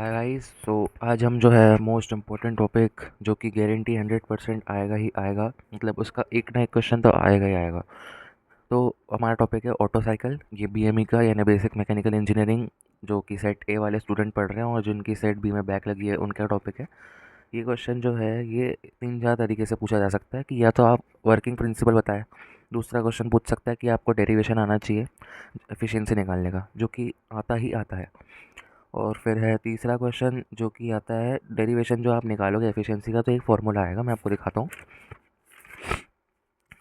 Hi guys. सो आज हम जो है मोस्ट इम्पोर्टेंट टॉपिक जो कि गारंटी 100% आएगा ही आएगा, मतलब उसका एक ना एक क्वेश्चन तो आएगा ही आएगा। तो हमारा टॉपिक है ऑटो साइकिल, ये बीएमई का यानी बेसिक मैकेनिकल इंजीनियरिंग, जो कि सेट ए वाले स्टूडेंट पढ़ रहे हैं और जिनकी सेट बी में बैक लगी है उनका टॉपिक है। ये क्वेश्चन जो है ये 3-4 तरीके से पूछा जा सकता है कि या तो आप वर्किंग प्रिंसिपल बताएं, दूसरा क्वेश्चन पूछ सकता है कि आपको डेरिवेशन आना चाहिए एफिशिएंसी निकालने का, जो कि आता ही आता है। और फिर है तीसरा क्वेश्चन जो कि आता है डेरिवेशन जो आप निकालोगे एफिशिएंसी का, तो एक फार्मूला आएगा, मैं आपको दिखाता हूँ।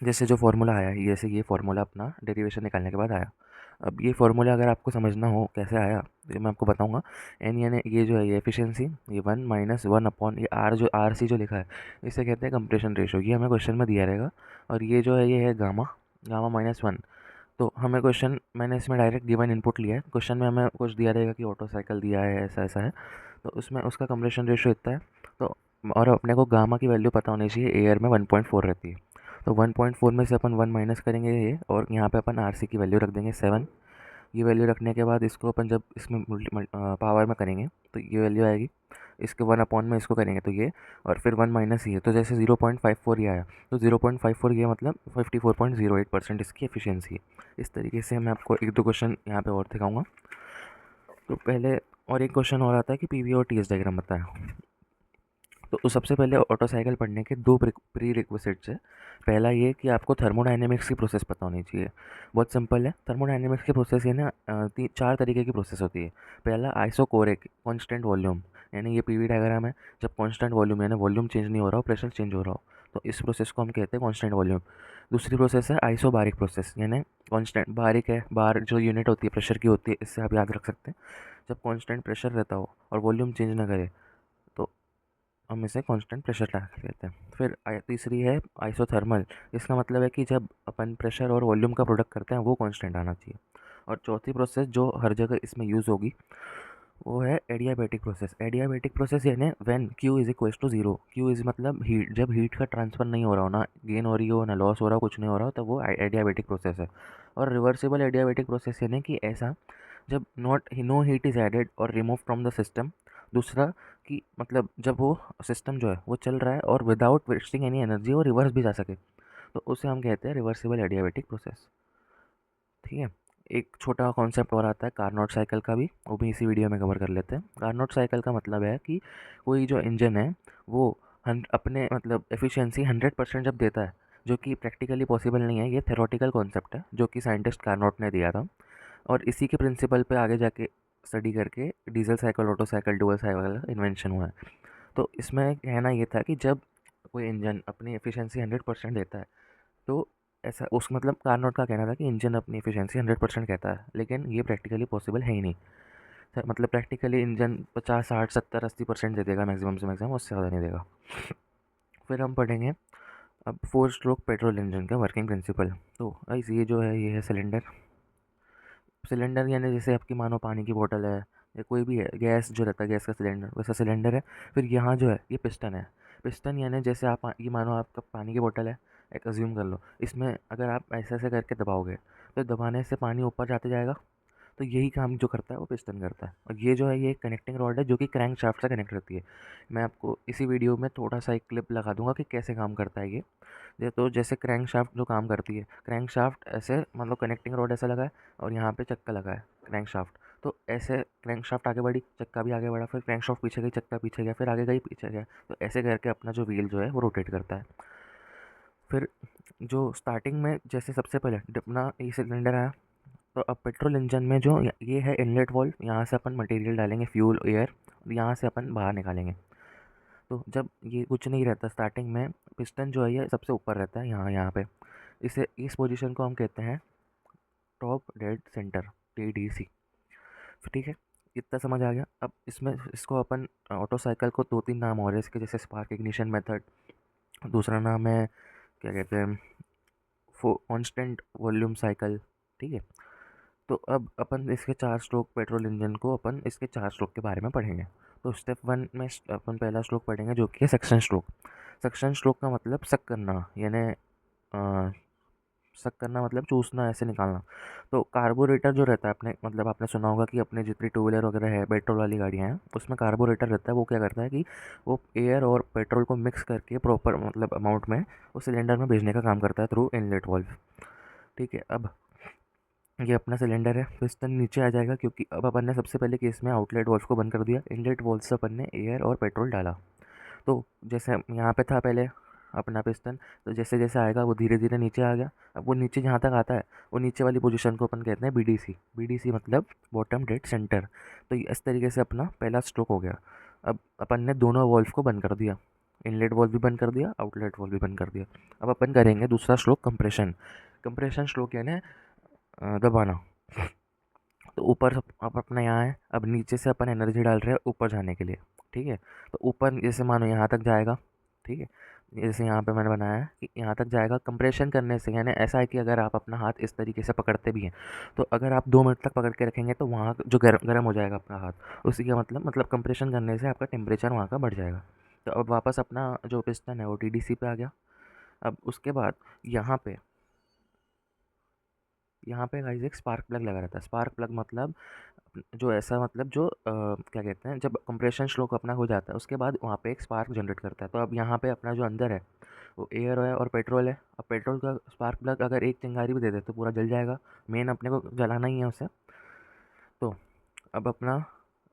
जैसे जो फार्मूला आया है, जैसे ये फार्मूला अपना डेरिवेशन निकालने के बाद आया। अब ये फार्मूला अगर आपको समझना हो कैसे आया तो ये मैं आपको बताऊंगा। एन यानी ये जो है ये एफिशिएंसी, ये 1 - 1 अपॉन ये आर, जो आर सी जो लिखा है इसे कहते हैं कंप्रेशन रेशो। ये हमें क्वेश्चन में दिया रहेगा। और ये जो है ये है गामा, गामा -1। तो हमें क्वेश्चन, मैंने इसमें डायरेक्ट गिवन इनपुट लिया है। क्वेश्चन में हमें कुछ दिया रहेगा कि ऑटो साइकिल दिया है, ऐसा ऐसा है, तो उसमें उसका कंप्रेशन रेशियो इतना है। तो और अपने को गामा की वैल्यू पता होनी चाहिए, एयर में 1.4 रहती है। तो 1.4 में से अपन 1 माइनस करेंगे ये, और यहाँ पे अपन आर सी की वैल्यू रख देंगे 7। ये वैल्यू रखने के बाद इसको अपन जब इसमें पावर में करेंगे तो ये वैल्यू आएगी। इसके 1 अपॉन में इसको करेंगे तो ये, और फिर 1 माइनस ये, तो जैसे 0.54 ये आया, तो 0.54 ये मतलब 54.08% इसकी एफिशिएंसी है। इस तरीके से मैं आपको एक दो क्वेश्चन यहाँ पे और दिखाऊंगा। तो पहले और एक क्वेश्चन और आता है कि पीवी और टीएस डायग्राम बताएं। तो सबसे पहले ऑटो साइकिल पढ़ने के दो प्री रिक्विजिट्स है। पहला ये कि आपको थर्मोडायनेमिक्स की प्रोसेस पता होनी चाहिए। बहुत सिंपल है, थर्मोडायनेमिक्स की प्रोसेस ये ना 4 तरीके की प्रोसेस होती है। पहला आइसोकोरिक कांस्टेंट वॉल्यूम, यानी ये पीवी डायग्राम है। जब कांस्टेंट वॉल्यूम यानी वॉल्यूम चेंज नहीं हो रहा हो, प्रेशर चेंज हो रहा हो, तो इस प्रोसेस को हम कहते हैं कांस्टेंट वॉल्यूम। दूसरी प्रोसेस है आइसोबारिक प्रोसेस, यानी कांस्टेंट बारिक है, बार जो यूनिट होती है प्रेशर की होती है, इससे आप याद रख सकते हैं। जब कांस्टेंट प्रेशर रहता हो और वॉल्यूम चेंज ना करे तो हम इसे कांस्टेंट प्रेशर रख लेते हैं। फिर तीसरी है आइसोथर्मल, इसका मतलब है कि जब अपन प्रेशर और वॉल्यूम का प्रोडक्ट करते हैं वो कांस्टेंट आना चाहिए। और चौथी प्रोसेस जो हर जगह इसमें यूज़ होगी वो है एडियाबैटिक प्रोसेस। एडियाबैटिक प्रोसेस यानी when Q is equal to zero. Q is मतलब हीट, जब हीट का ट्रांसफ़र नहीं हो रहा हो, ना गेन हो रही हो ना लॉस हो रहा हो, कुछ नहीं हो रहा हो, तब वो एडियाबैटिक प्रोसेस है। और रिवर्सिबल एडियाबैटिक प्रोसेस यानी कि ऐसा जब not no heat is added और रिमूव फ्रॉम द सिस्टम। दूसरा कि मतलब जब वो सिस्टम जो है वो चल रहा है और विदाउट वेस्टिंग एनी एनर्जी वो रिवर्स भी जा सके, तो उसे हम कहते हैं रिवर्सिबल एडियाबैटिक प्रोसेस। ठीक है। एक छोटा कॉन्सेप्ट और आता है कार्नोट साइकिल का भी, वो भी इसी वीडियो में कवर कर लेते हैं। कार्नोट साइकिल का मतलब है कि कोई जो इंजन है वो अपने मतलब एफिशिएंसी 100% जब देता है, जो कि प्रैक्टिकली पॉसिबल नहीं है, ये थेरोटिकल कॉन्सेप्ट है जो कि साइंटिस्ट कार्नोट ने दिया था। और इसी के प्रिंसिपल पे आगे जाके स्टडी करके diesel cycle, auto cycle, dual cycle का इन्वेंशन हुआ है। तो इसमें कहना ये था कि जब कोई इंजन अपनी एफिशिएंसी 100% देता है, तो ऐसा उस मतलब कार्नोट का कहना था कि इंजन अपनी एफिशिएंसी 100% कहता है, लेकिन ये प्रैक्टिकली पॉसिबल है ही नहीं। सर मतलब प्रैक्टिकली इंजन 50, 60, 70, 80% दे देगा मैक्सिमम से मैक्सिमम, उससे ज़्यादा नहीं देगा। फिर हम पढ़ेंगे अब 4 स्ट्रोक पेट्रोल इंजन का वर्किंग प्रिंसिपल। तो गाइस ये जो है ये है सिलेंडर। सिलेंडर यानी जैसे आपकी मानो पानी की बोतल है या कोई भी है, गैस जो रहता है गैस का सिलेंडर, वैसा सिलेंडर है। फिर यहाँ जो है ये पिस्टन है। पिस्टन यानी जैसे आप ये मानो आपका पानी की बोतल है, एक अज्यूम कर लो, इसमें अगर आप ऐसे ऐसे करके दबाओगे तो दबाने से पानी ऊपर जाते जाएगा। तो यही काम जो करता है वो पिस्टन करता है। और ये जो है ये कनेक्टिंग रॉड है जो कि क्रैंक शाफ्ट से कनेक्ट रहती है। मैं आपको इसी वीडियो में थोड़ा सा एक क्लिप लगा दूंगा कि कैसे काम करता है ये तो जैसे क्रैंक शाफ्ट जो काम करती है, क्रैंक शाफ्ट ऐसे मतलब कनेक्टिंग रॉड ऐसा लगा है और यहाँ पे चक्का लगा है क्रैंक शाफ्ट। तो ऐसे क्रैंक शाफ्ट आगे बढ़ी, चक्का भी आगे बढ़ा, फिर क्रैंक शाफ्ट पीछे गई, चक्का पीछे गया, फिर आगे गई पीछे गया। तो ऐसे करके अपना जो व्हील जो है वो रोटेट करता है। फिर जो स्टार्टिंग में जैसे सबसे पहले अपना ये सिलेंडर आया, तो अब पेट्रोल इंजन में जो ये है इनलेट वाल्व, यहाँ से अपन मटेरियल डालेंगे, फ्यूल एयर, यहाँ से अपन बाहर निकालेंगे। तो जब ये कुछ नहीं रहता स्टार्टिंग में, पिस्टन जो है ये सबसे ऊपर रहता है, यहाँ यहाँ पे। इसे इस पोजीशन को हम कहते हैं टॉप डेड सेंटर, TDC। ठीक है, इतना समझ आ गया। अब इसमें इसको अपन ऑटो साइकिल को 2-3 नाम और है इसके, जैसे स्पार्क इग्निशन मेथड, दूसरा नाम है क्या कहते हैं कांस्टेंट वॉल्यूम साइकिल। ठीक है। तो अब अपन इसके 4 स्ट्रोक पेट्रोल इंजन को अपन इसके 4 स्ट्रोक के बारे में पढ़ेंगे। तो स्टेप 1 में अपन पहला स्ट्रोक पढ़ेंगे जो कि है सक्शन स्ट्रोक। सक्शन स्ट्रोक का मतलब सक करना, यानी सक करना मतलब चूसना, ऐसे निकालना। तो कार्बोरेटर जो रहता है अपने, मतलब आपने सुना होगा कि अपने जितनी टू व्हीलर वगैरह है, पेट्रोल वाली गाड़ियाँ हैं, उसमें कार्बोरेटर रहता है। वो क्या करता है कि वो एयर और पेट्रोल को मिक्स करके प्रॉपर मतलब अमाउंट में उस सिलेंडर में भेजने का काम करता है थ्रू इनलेट वाल्व। ठीक है, अब ये अपना सिलेंडर है, पिस्टन नीचे आ जाएगा, क्योंकि अब अपन ने सबसे पहले केस में आउटलेट वॉल्व को बंद कर दिया, इनलेट वॉल्व से अपन ने एयर और पेट्रोल डाला। तो जैसे यहाँ पे था पहले अपना पिस्टन, तो जैसे जैसे आएगा वो धीरे धीरे नीचे आ गया। अब वो नीचे जहाँ तक आता है, वो नीचे वाली पोजीशन को अपन कहते हैं बीडीसी। बीडीसी मतलब बॉटम डेड सेंटर। तो इस तरीके से अपना पहला स्ट्रोक हो गया। अब अपन ने दोनों वॉल्व को बंद कर दिया, इनलेट वॉल्व भी बंद कर दिया, आउटलेट वॉल्व भी बंद कर दिया। अब अपन करेंगे दूसरा स्ट्रोक कंप्रेशन। कंप्रेशन स्ट्रोक यानी दबाना। तो ऊपर अब अपना यहाँ है, अब नीचे से अपन एनर्जी डाल रहे हैं ऊपर जाने के लिए। ठीक है, तो ऊपर जैसे मानो यहाँ तक जाएगा। ठीक है, जैसे यहाँ पे मैंने बनाया है कि यहाँ तक जाएगा कंप्रेशन करने से, यानी ऐसा है कि अगर आप अपना हाथ इस तरीके से पकड़ते भी हैं, तो अगर आप 2 मिनट तक पकड़ के रखेंगे तो वहाँ जो गर्म गर्म हो जाएगा अपना हाथ, उसी का मतलब कंप्रेशन करने से आपका टेम्परेचर वहाँ का बढ़ जाएगा। तो अब वापस अपना जो पिस्टन है वो टीडीसी पे आ गया। अब उसके बाद यहाँ पे गाइस एक स्पार्क प्लग लगा रहता है। स्पार्क प्लग मतलब जो ऐसा मतलब जो क्या कहते हैं, जब कंप्रेशन स्ट्रोक अपना हो जाता है उसके बाद वहाँ पे एक स्पार्क जनरेट करता है। तो अब यहाँ पे अपना जो अंदर है वो एयर है और पेट्रोल है। अब पेट्रोल का स्पार्क प्लग अगर एक चिंगारी भी दे दे तो पूरा जल जाएगा, मेन अपने को जलाना ही है उसे। तो अब अपना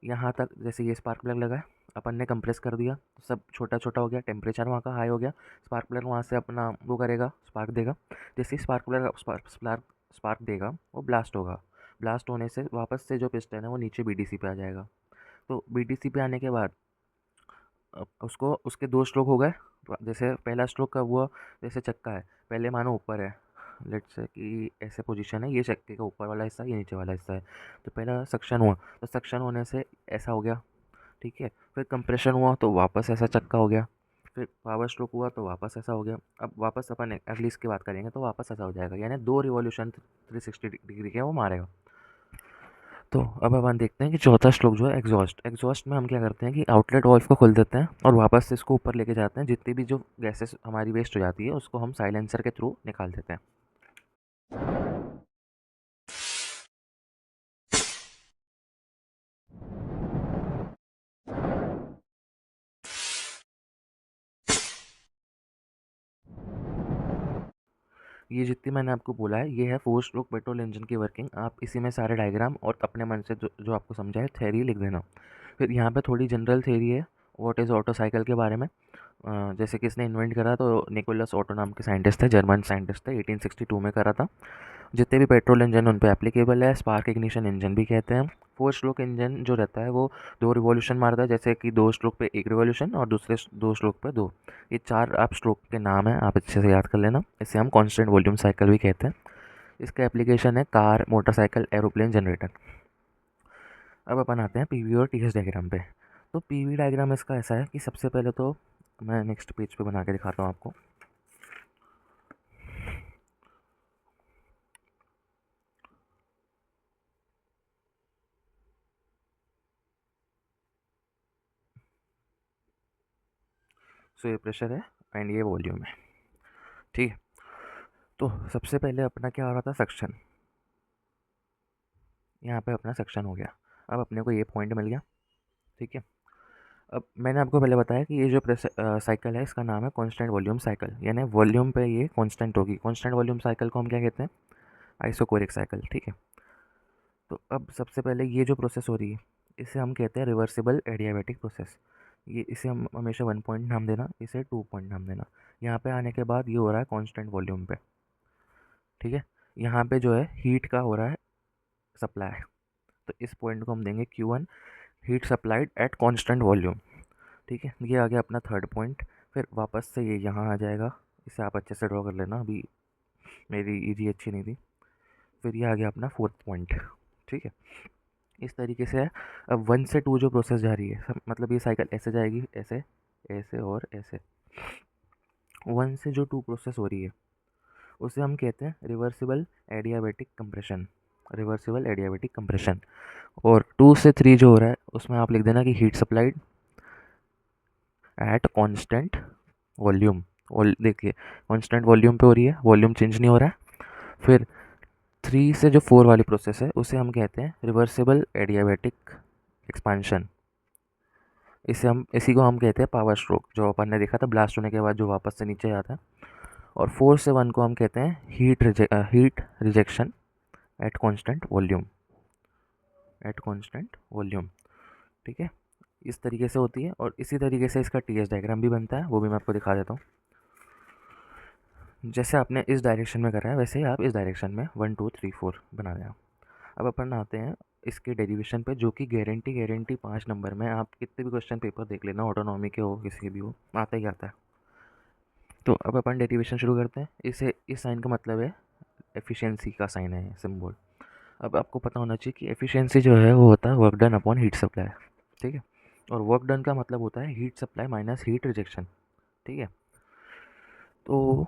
यहाँ तक जैसे ये स्पार्क प्लग लगा है, अपन ने कंप्रेस कर दिया, सब छोटा छोटा हो गया, टेम्परेचर वहाँ का हाई हो गया। स्पार्क प्लग वहाँ से अपना वो करेगा, स्पार्क देगा। जैसे ही स्पार्क प्लग स्पार्क देगा वो ब्लास्ट होगा। ब्लास्ट होने से वापस से जो पिस्टन है वो नीचे बीडीसी पे आ जाएगा। तो बीडीसी पे आने के बाद उसको उसके 2 स्ट्रोक हो गए। जैसे पहला स्ट्रोक कब हुआ, जैसे चक्का है, पहले मानो ऊपर है, लेट्स से कि ऐसे पोजीशन है, ये चक्के का ऊपर वाला हिस्सा, ये नीचे वाला हिस्सा है। तो पहला सक्शन हुआ, तो सक्शन होने से ऐसा हो गया। ठीक है, फिर कंप्रेशन हुआ तो वापस ऐसा चक्का हो गया। फिर पावर स्ट्रोक हुआ तो वापस ऐसा हो गया। अब वापस अपन अगली इसकी बात करेंगे तो वापस ऐसा हो जाएगा, यानी 2 रिवॉल्यूशन 360 डिग्री के वो मारेगा। तो अब अपन देखते हैं कि चौथा स्ट्रोक जो है एग्जॉस्ट। एग्जॉस्ट में हम क्या करते हैं कि आउटलेट वाल्व को खोल देते हैं और वापस से इसको ऊपर लेके जाते हैं। जितनी भी जो गैसेस हमारी वेस्ट हो जाती है उसको हम साइलेंसर के थ्रू निकाल देते हैं। ये जितनी मैंने आपको बोला है ये है 4 स्ट्रोक पेट्रोल इंजन की वर्किंग। आप इसी में सारे डायग्राम और अपने मन से जो आपको समझा है थ्योरी लिख देना। फिर यहाँ पे थोड़ी जनरल थ्योरी है व्हाट इज़ ऑटो साइकिल के बारे में। जैसे किसने इन्वेंट करा, तो निकोलस ऑटो नाम के साइंटिस्ट थे, जर्मन साइंटिस्ट थे, 1862 में करा था। जितने भी पेट्रोल इंजन उन पे एप्लीकेबल है। स्पार्क इग्निशन इंजन भी कहते हैं। 4 स्ट्रोक इंजन जो रहता है वो 2 रिवॉल्यूशन मारता है, जैसे कि 2 स्ट्रोक पे 1 रिवॉल्यूशन और दूसरे 2 स्ट्रोक पे 2। ये 4 आप स्ट्रोक के नाम हैं, आप अच्छे से याद कर लेना। इसे हम कांस्टेंट वॉल्यूम साइकिल भी कहते हैं। इसका एप्लीकेशन है कार, मोटरसाइकिल, एरोप्लेन, जनरेटर। अब अपन आते हैं पीवी और टीएस डायग्राम पे। तो पीवी डायग्राम इसका ऐसा है कि सबसे पहले तो मैं नेक्स्ट पेज पे बना के दिखाता हूँ आपको। सो ये प्रेशर है एंड ये वॉल्यूम है। ठीक है, तो सबसे पहले अपना क्या हो रहा था, सक्शन। यहाँ पे अपना सक्शन हो गया। अब अपने को ये पॉइंट मिल गया। ठीक है, अब मैंने आपको पहले बताया कि ये जो साइकिल है इसका नाम है कांस्टेंट वॉल्यूम साइकिल, यानी वॉल्यूम पे ये कांस्टेंट होगी। कांस्टेंट वॉल्यूम साइकिल को हम क्या कहते हैं, आइसोकोरिक साइकिल। ठीक है, तो अब सबसे पहले ये जो प्रोसेस हो रही है इसे हम कहते हैं रिवर्सिबल एडियाबैटिक प्रोसेस। ये इसे हम हमेशा 1 पॉइंट नाम देना, इसे 2 पॉइंट नाम देना। यहाँ पे आने के बाद ये हो रहा है कांस्टेंट वॉल्यूम पे। ठीक है, यहाँ पे जो है हीट का हो रहा है सप्लाई, तो इस पॉइंट को हम देंगे Q1, heat supplied at constant volume. ठीक है, ये आ गया अपना थर्ड पॉइंट। फिर वापस से ये यहाँ आ जाएगा, इसे आप अच्छे से ड्रॉ कर लेना, अभी मेरी ईजी अच्छी नहीं थी। फिर ये आ गया अपना फोर्थ पॉइंट। ठीक है, इस तरीके से है। अब 1 से 2 जो प्रोसेस जा रही है मतलब ये साइकिल ऐसे जाएगी, ऐसे ऐसे और ऐसे। 1 से जो 2 प्रोसेस हो रही है उसे हम कहते हैं reversible adiabatic compression. Reversible adiabatic compression. और 2 से 3 जो हो रहा है उसमें आप लिख देना कि heat supplied at constant volume. और देखिए कांस्टेंट वॉल्यूम पे हो रही है, वॉल्यूम चेंज नहीं हो रहा है। फिर 3 से जो 4 वाली प्रोसेस है उसे हम कहते हैं रिवर्सिबल एडियाबैटिक एक्सपांशन। इसी को हम कहते हैं पावर स्ट्रोक, जो अपन ने देखा था ब्लास्ट होने के बाद जो वापस से नीचे आता है। और 4 से 1 को हम कहते हैं heat rejection at constant volume. ठीक है, इस तरीके से होती है। और इसी तरीके से इसका टीएस डायग्राम भी बनता है, वो भी मैं आपको दिखा देता हूँ। जैसे आपने इस डायरेक्शन में करा है वैसे ही आप इस डायरेक्शन में 1 2 3 4 बना दें। अब अपन आते हैं इसके डेरिवेशन पे, जो कि गारंटी 5 नंबर में आप कितने भी क्वेश्चन पेपर देख लेना, ऑटोनॉमी के हो किसी भी हो, आता ही आता है। तो अब अपन डेरिवेशन शुरू करते हैं। इस साइन का मतलब है एफिशिएंसी का साइन है, सिंबल। अब आपको पता होना चाहिए कि एफिशिएंसी जो है वो होता है work done upon heat supply. ठीक है, और वर्क डन का मतलब होता है heat supply minus heat rejection. ठीक है, तो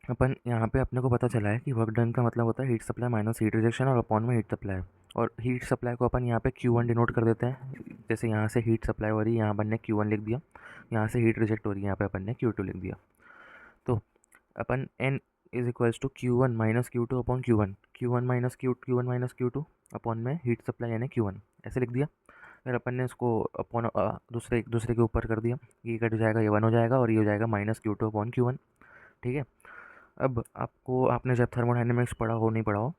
अपन यहाँ पे अपने को पता चला है कि वर्क डन का मतलब होता है heat supply minus heat rejection और अपॉन में हीट सप्लाई। और हीट सप्लाई को अपन यहाँ पे Q1 डिनोट कर देते हैं। जैसे यहाँ से हीट सप्लाई हो रही है, यहाँ अपन ने Q1 लिख दिया। यहाँ से हीट रिजेक्ट हो रही है, यहाँ पे अपन ने Q2 लिख दिया। तो अपन n is equals to Q1 minus Q2 upon Q1 minus Q2 upon में हीट सप्लाई यानी Q1, ऐसे लिख दिया। फिर अपन ने इसको अपॉन दूसरे के ऊपर कर दिया, ये कट जाएगा, ये 1 हो जाएगा और ये हो जाएगा माइनस Q2 अपॉन Q1। ठीक है, अब आपने जब थर्मोडाइनमिक्स पढ़ा हो नहीं पढ़ा हो,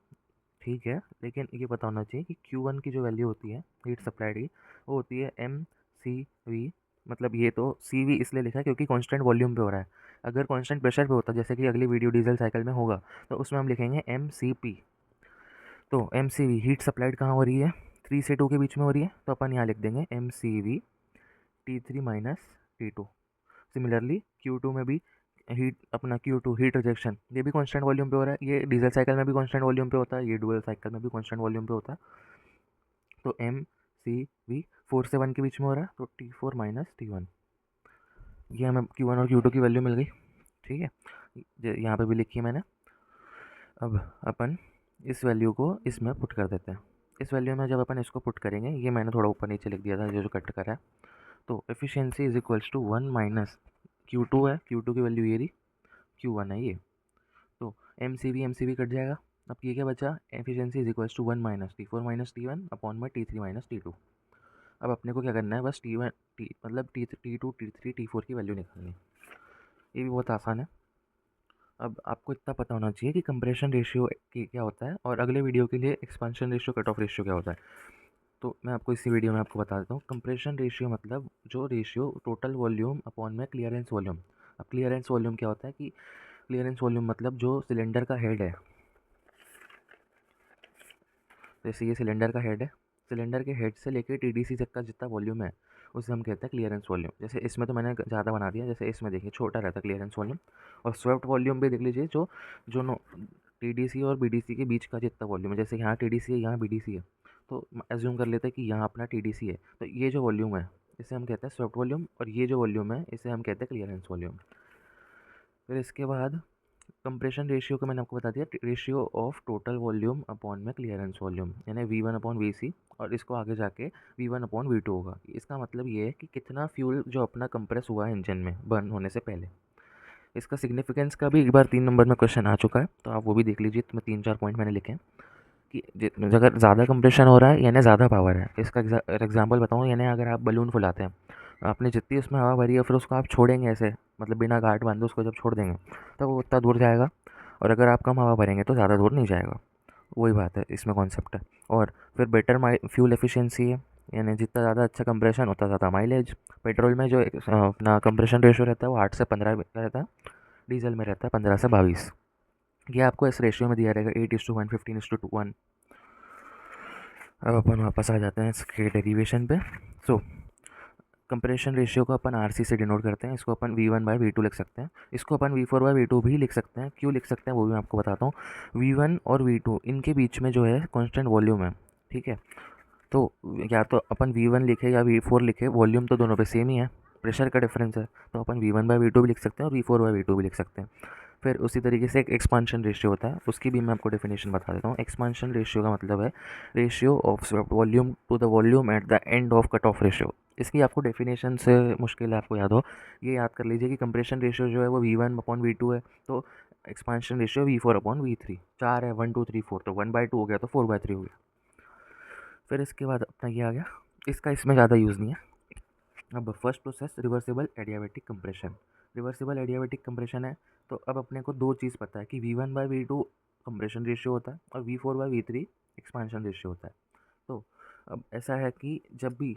ठीक है, लेकिन ये पता होना चाहिए कि Q1 की जो वैल्यू होती है हीट सप्लाइड की, वो होती है MCV। मतलब ये तो CV इसलिए लिखा है क्योंकि कांस्टेंट वॉल्यूम पे हो रहा है। अगर कांस्टेंट प्रेशर पे होता, जैसे कि अगली वीडियो डीजल साइकिल में होगा, तो उसमें हम लिखेंगे MCP। तो MCV हीट सप्लाइड कहाँ हो रही है, 3 से 2 के बीच में हो रही है, तो अपन यहाँ लिख देंगे MCV T3 minus T2। Similarly Q2 में भी Q2 हीट रिजेक्शन, ये भी कांस्टेंट वॉल्यूम पे हो रहा है। ये डीजल साइकिल में भी कांस्टेंट वॉल्यूम पे होता है, ये डुअल साइकिल में भी कांस्टेंट वॉल्यूम पे होता है। तो MCV 4 से 1 के बीच में हो रहा है, तो T4 माइनस T1। ये हमें Q1 और Q2 की वैल्यू मिल गई। ठीक है, यहाँ पे भी लिखी है मैंने। अब अपन इस वैल्यू को इसमें पुट कर देते हैं। इस वैल्यू में जब अपन इसको पुट करेंगे, ये मैंने थोड़ा ऊपर नीचे लिख दिया था जो कट करा है। तो efficiency is equals to 1 minus Q2 है, Q2 की वैल्यू ये रही, Q1 है ये। तो MCV कट जाएगा। अब ये क्या बचा, efficiency is equals to 1 minus T4 - T1 upon में T3 - T2। अब अपने को क्या करना है, बस T1 मतलब T2 T3 T4 की वैल्यू निकालनी। ये भी बहुत आसान है। अब आपको इतना पता होना चाहिए कि कंप्रेशन रेशियो क्या होता है, और अगले वीडियो के लिए expansion ratio cut off ratio क्या होता है। तो मैं आपको इसी वीडियो में आपको बता देता हूँ। कंप्रेशन रेशियो मतलब जो रेशियो टोटल वॉल्यूम अपॉन में क्लियरेंस वॉल्यूम। अब क्लियरेंस वॉल्यूम क्या होता है कि क्लियरेंस वॉल्यूम मतलब जो सिलेंडर का हेड है, जैसे ये सिलेंडर का हेड है, सिलेंडर के हेड से लेके TDC तक का जितना वॉल्यूम है उसे हम कहते हैं क्लियरेंस वॉल्यूम। जैसे इसमें तो मैंने ज़्यादा बना दिया, जैसे इसमें देखिए छोटा रहता है क्लियरेंस वॉल्यूम। और स्वेप्ट वॉल्यूम भी देख लीजिए, जो जो नो TDC और BDC के बीच का जितना वॉल्यूम है, जैसे यहाँ TDC है, यहाँ BDC है, तो एज्यूम कर लेते हैं कि यहाँ अपना TDC है, तो ये जो वॉल्यूम है इसे हम कहते हैं स्वेप्ट वॉल्यूम, और ये जो वॉल्यूम है इसे हम कहते हैं क्लियरेंस वॉल्यूम। फिर इसके बाद कंप्रेशन रेशियो को मैंने आपको बता दिया, ratio of total volume upon में क्लियरेंस वॉल्यूम, यानी V1 अपॉन VC, और इसको आगे जाके V1 अपॉन V2 होगा। इसका मतलब ये है कि कितना फ्यूल जो अपना कंप्रेस हुआ है इंजन में बर्न होने से पहले। इसका सिग्निफिकेंस का भी एक बार 3 नंबर में क्वेश्चन आ चुका है, तो आप वो भी देख लीजिए। तो मैं 3 4 पॉइंट मैंने लिखे हैं कि अगर ज़्यादा कंप्रेशन हो रहा है यानी ज़्यादा पावर है। इसका एग्जाम्पल बताऊँ, यानी अगर आप बलून फुलाते हैं, आपने जितनी उसमें हवा भरी है, फिर उसको आप छोड़ेंगे ऐसे, मतलब बिना गार्ड बांधे उसको जब छोड़ देंगे तो वो उतना दूर जाएगा। और अगर आप कम हवा भरेंगे तो ज़्यादा दूर नहीं जाएगा। वही बात है, इसमें कॉन्सेप्ट है। और फिर बेटर फ्यूल एफिशिएंसी है, यानी जितना ज़्यादा अच्छा कंप्रेशन उतना ज़्यादा माइलेज। पेट्रोल में जो अपना कंप्रेशन रेशियो रहता है वो 8 से 15 का रहता है, डीजल में रहता है 15 से 22। ये आपको इस रेशियो में दिया रहेगा 8:1, 15:1। अब अपन वापस आ जाते हैं इसके डेरिवेशन पे। सो कंप्रेशन रेशियो को अपन RC से डिनोट करते हैं। इसको अपन V1/V2 लिख सकते हैं, इसको अपन V4/V2 भी लिख सकते हैं। क्यों लिख सकते हैं वो भी मैं आपको बताता हूँ। V1 और V2 इनके बीच में जो है कांस्टेंट वॉल्यूम है, ठीक है। तो या तो अपन V1 लिखे या V4 लिखे, वॉल्यूम तो दोनों पे सेम ही है, प्रेशर का डिफरेंस है, तो अपन V1/V2 भी लिख सकते हैं और V4/V2 भी लिख सकते हैं। फिर उसी तरीके से एक एक्सपांशन रेशियो होता है, उसकी भी मैं आपको डेफिनेशन बता देता हूँ। एक्सपांशन रेशियो का मतलब है ratio of volume to the volume at the end of cut off ratio. इसकी आपको डेफिनेशन से मुश्किल है आपको याद हो, ये याद कर लीजिए कि कंप्रेशन रेशियो जो है वो V1/V2 है। तो एक्सपांशन रेशियो V4/V3, 4 है, 1 2 3 4, तो 1/2 हो गया तो 4/3 हो गया। फिर इसके बाद अपना ये आ गया, इसका इसमें ज़्यादा यूज़ नहीं है। अब first process reversible adiabatic compression. Reversible adiabatic compression है, तो अब अपने को दो चीज़ पता है कि V1/V2 कंप्रेशन रेशियो होता है और V4/V3 एक्सपांशन रेशियो होता है। तो अब ऐसा है कि जब भी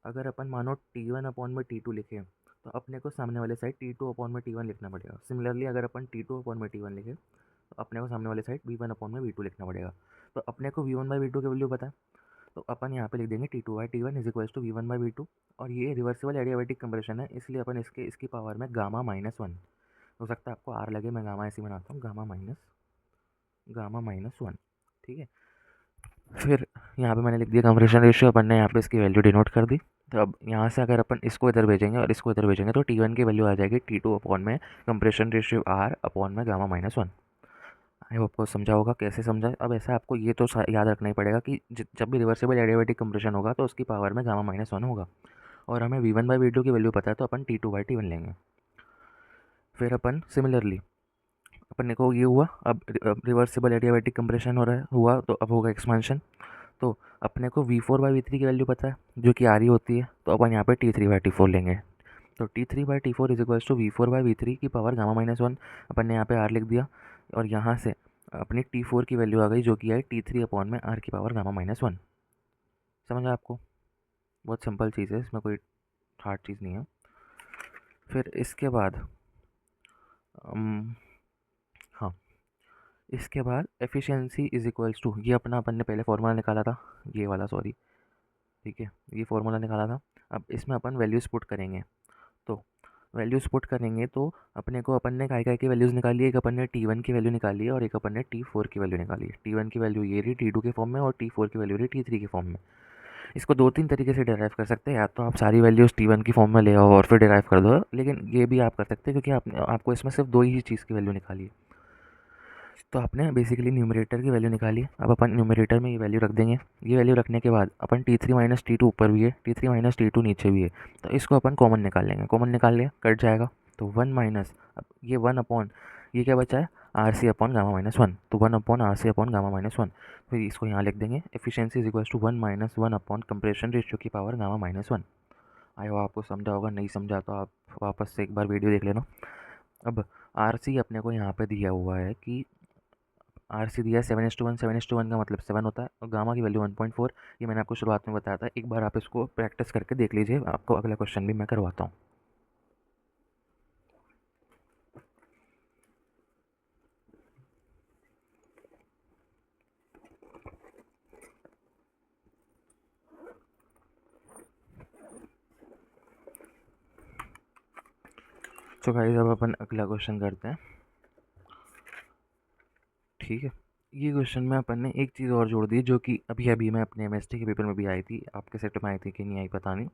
अगर अपन मानो T1/T2 लिखें, तो अपने को सामने वाले साइड T2/T1 लिखना पड़ेगा। सिमिलरली अगर अपन T2/T1 लिखें, तो अपने को सामने वाले साइड V1/V2 लिखना पड़ेगा। तो अपने को V1/V2 की वैल्यू पता है, तो अपन यहाँ पे लिख देंगे T2/T1 is equals to V1/V2। और ये रिवर्सिबल एडियाबैटिक कंप्रेशन है, इसलिए अपन इसकी पावर में गामा-1 हो सकता है आपको आर लगे, मैं गामा ऐसे बनाता हूँ, गामा-1। ठीक है, फिर यहाँ पे मैंने लिख दिया कंप्रेशन रेशियो, अपन ने यहाँ पे इसकी वैल्यू डिनोट कर दी। तो अब यहाँ से अगर अपन इसको इधर भेजेंगे और इसको इधर भेजेंगे, तो T1 की वैल्यू आ जाएगी T2 कंप्रेशन रेशियो R गामा-1। आई होप आपको समझा होगा, कैसे समझा। अब ऐसा आपको ये तो याद रखना ही पड़ेगा कि जब भी रिवर्सिबल एडियाबैटिक कंप्रेशन होगा तो उसकी पावर में गामा-1 होगा, और हमें V1/V2 की वैल्यू पता है, तो अपन T2/T1 लेंगे। फिर अपन सिमिलरली अपन को ये हुआ, अब रिवर्सिबल एडियाबैटिक कंप्रेशन हो रहा है, हुआ तो अब होगा एक्सपांशन। तो अपने को V4/V3 की वैल्यू पता है, जो कि आर ही होती है, तो अपन यहाँ पे T3/T4 लेंगे। तो T3/T4 is equals to V4/V3 की पावर गामा-1। अपन ने यहाँ पे आर लिख दिया, और यहाँ से अपनी T4 की वैल्यू आ गई, जो कि है T3/R की पावर गामा-1। समझा आपको? बहुत सिंपल चीज़ है, इसमें कोई हार्ड चीज़ नहीं है। फिर इसके बाद हाँ, इसके बाद एफिशिएंसी इज इक्वल्स टू, ये अपना अपन ने पहले फार्मूला निकाला था, ये वाला, सॉरी, ठीक है, ये फार्मूला निकाला था। अब इसमें अपन वैल्यूज़ पुट करेंगे, तो वैल्यूज़ पुट करेंगे तो अपने को, अपन ने काय की वैल्यूज़ निकाली है, एक अपन ने T1 की वैल्यू निकाली है और एक अपन ने T4 की वैल्यू निकाली है। T1 की वैल्यू ये रही T2 के फॉर्म में, और T4 की वैल्यू रही T3 के फॉर्म में। इसको दो तीन तरीके से डिराइव कर सकते हैं, या तो आप सारी वैल्यूज़ T1 की फॉर्म में ले आओ और फिर डिराइव कर दो, लेकिन ये भी आप कर सकते हैं, क्योंकि आपको इसमें सिर्फ दो ही चीज़ की वैल्यू निकाली है। तो आपने बेसिकली न्यूमरेटर की वैल्यू निकाली है, अब अपन न्यूमरेटर में ये वैल्यू रख देंगे। ये वैल्यू रखने के बाद अपन T3 - T2 ऊपर भी है, T3 - T2 नीचे भी है, तो इसको अपन कॉमन निकाल लेंगे। कॉमन निकाल लिया, कट जाएगा, तो 1 माइनस, अब ये 1 अपॉन, ये क्या बचा है, RC/गामा-1, तो 1/RC/गामा-1। फिर इसको यहाँ लिख देंगे, efficiency is equal to 1 - 1 upon compression ratio की पावर गामा-1। आई होप आपको समझा होगा, नहीं समझा तो आप वापस से एक बार वीडियो देख लेना। अब RC अपने को यहाँ पे दिया हुआ है कि RC दिया है 7:1, 7:1 का मतलब 7 होता है, और गामा की वैल्यू 1.4। ये मैंने आपको शुरुआत में बताया था, एक बार आप इसको प्रैक्टिस करके देख लीजिए, आपको अगला क्वेश्चन भी मैं करवाता हूँ। तो गाइस अब अपन अगला क्वेश्चन करते हैं, ठीक है। ये क्वेश्चन में अपन ने एक चीज़ और जोड़ दी, जो कि अभी अभी मैं अपने MST के पेपर में भी आई थी, आपके सेट में आई थी कि नहीं आई पता नहीं,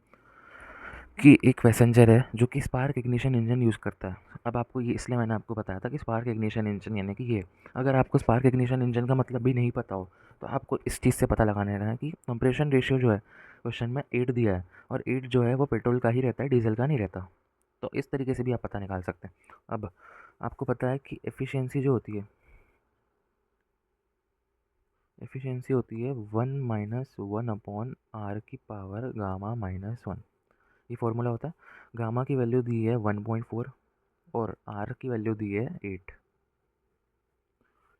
कि एक पैसेंजर है जो कि स्पार्क इग्निशन इंजन यूज़ करता है। अब आपको ये इसलिए मैंने आपको बताया था कि स्पार्क इग्निशन इंजन यानी कि ये, अगर आपको स्पार्क इग्निशन इंजन का मतलब भी नहीं पता हो, तो आपको इस चीज़ से पता लगाने रहना है कि कंप्रेशन रेशियो जो है क्वेश्चन में 8 दिया है, और 8 जो है वो पेट्रोल का ही रहता है, डीजल का नहीं रहता। तो इस तरीके से भी आप पता निकाल सकते हैं। अब आपको पता है कि एफिशिएंसी जो होती है, एफिशिएंसी होती है 1 - 1/R की पावर गामा-1। ये फॉर्मूला होता है। गामा की वैल्यू दी है 1.4 और आर की वैल्यू दी है 8,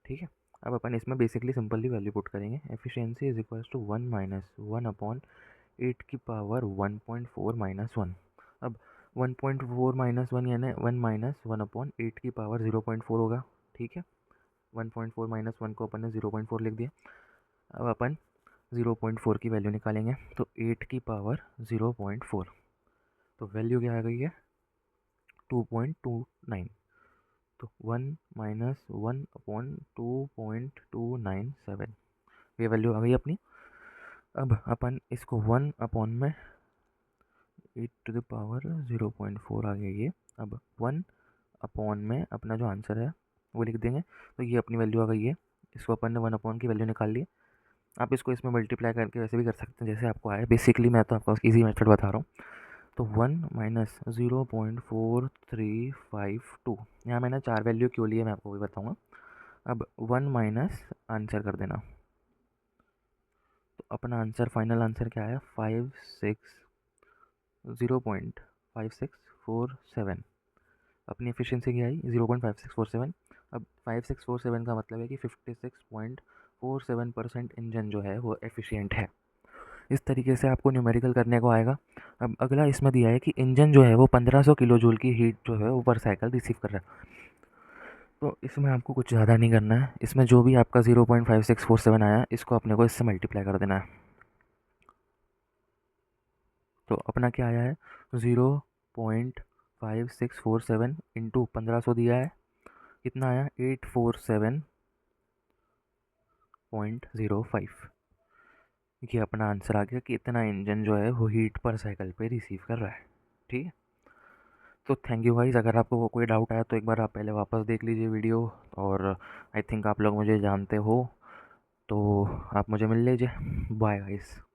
ठीक है। अब अपन इसमें बेसिकली सिंपली वैल्यू पुट करेंगे, एफिशिएंसी इज इक्वल्स टू 1 - 1/8 की पावर 1.4 - 1। अब 1.4 - 1 यानी 1 - 1/8 की पावर 0.4 होगा, ठीक है। 1.4 - 1 को अपन ने 0.4 लिख दिया। अब अपन 0.4 की वैल्यु निकालेंगे, तो 8 की पावर 0.4, तो वैल्यू क्या आ गई है 2.29। तो 1 - 1/2.297, ये वैल्यू आ गई अपनी। अब अपन इसको 1/8 to the power 0.4 आ गया ये। अब 1 में अपना जो आंसर है वो लिख देंगे, तो ये अपनी वैल्यू आ गई है। इसको अपन ने 1 की वैल्यू निकाल ली। आप इसको इसमें मल्टीप्लाई करके वैसे भी कर सकते हैं जैसे आपको आए, बेसिकली मैं तो आपको ईजी मेथड बता रहा हूँ। तो 1 - 0.4352, यहाँ मैंने 4 वैल्यू क्यों लिए मैं आपको भी बताऊँगा। अब 1 माइनस आंसर कर देना, तो अपना आंसर फाइनल आंसर क्या आया, 0.5647। अपनी एफिशिएंसी क्या आई, 0.5647। अब 5647 का मतलब है कि 56.47% इंजन जो है वो एफिशिएंट है। इस तरीके से आपको न्यूमेरिकल करने को आएगा। अब अगला इसमें दिया है कि इंजन जो है वो 1500 किलो जूल की हीट जो है वो पर साइकिल रिसीव कर रहा है। तो इसमें आपको कुछ ज़्यादा नहीं करना है, इसमें जो भी आपका 0.5647 आया इसको अपने को इससे मल्टीप्लाई कर देना है। तो अपना क्या आया है, 0.5647 इंटू 1500 दिया है, कितना आया, 847.05। ये अपना आंसर आ गया कि इतना इंजन जो है वो हीट पर साइकिल पे रिसीव कर रहा है। ठीक है, तो थैंक यू गाइस। अगर आपको कोई डाउट आया तो एक बार आप पहले वापस देख लीजिए वीडियो, और आई थिंक आप लोग मुझे जानते हो, तो आप मुझे मिल लीजिए। Bye guys.